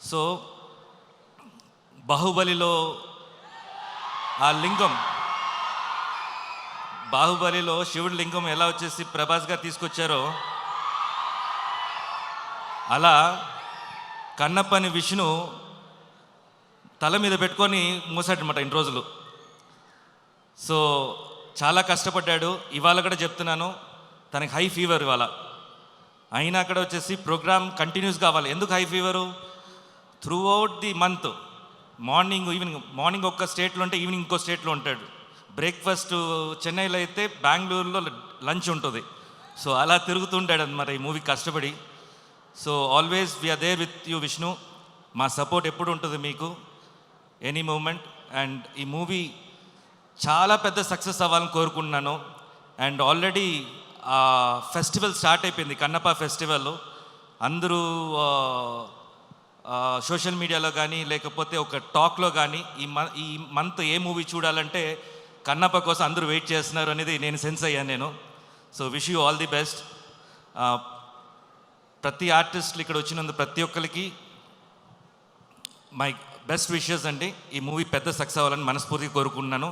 So బాహుబలిలో ఆ లింగం, బాహుబలిలో శివుడి లింగం ఎలా వచ్చేసి ప్రభాస్ గారు తీసుకొచ్చారో అలా కన్నప్పని విష్ణు తల మీద పెట్టుకొని మూసాడనమాట ఇన్ని రోజులు. సో చాలా కష్టపడ్డాడు. ఇవాళ కూడా చెప్తున్నాను, తనకి హై ఫీవర్ ఇవాళ. అయినా అక్కడ వచ్చేసి ప్రోగ్రామ్ కంటిన్యూస్ కావాలి. ఎందుకు high fever? Through out the month morning evening, morning ఒక్క స్టేట్లో ఉంటే ఈవినింగ్ ఇంకో స్టేట్లో ఉంటాడు. బ్రేక్ఫాస్ట్ చెన్నైలో అయితే బెంగళూరులో లంచ్ ఉంటుంది. సో అలా తిరుగుతుంటాడు అన్నమాట ఈ మూవీ కష్టపడి. So always we are there with you Vishnu. మా సపోర్ట్ ఎప్పుడు ఉంటుంది మీకు, ఎనీ మూమెంట్. అండ్ ఈ మూవీ చాలా పెద్ద సక్సెస్ అవ్వాలని కోరుకుంటున్నాను. అండ్ ఆల్రెడీ ఫెస్టివల్ స్టార్ట్ అయిపోయింది, కన్నప్ప ఫెస్టివల్. అందరూ సోషల్ మీడియాలో కానీ లేకపోతే ఒక టాక్లో కానీ ఈ మంత్ ఏ మూవీ చూడాలంటే కన్నప్ప కోసం అందరూ వెయిట్ చేస్తున్నారు అనేది నేను సెన్స్ అయ్యాను నేను. So wish you all the best. ప్రతి ఆర్టిస్టులు ఇక్కడ వచ్చినందుకు ప్రతి ఒక్కరికి మై బెస్ట్ విషెస్ అండి. ఈ మూవీ పెద్ద సక్సెస్ అవ్వాలని మనస్ఫూర్తిగా కోరుకుంటున్నాను.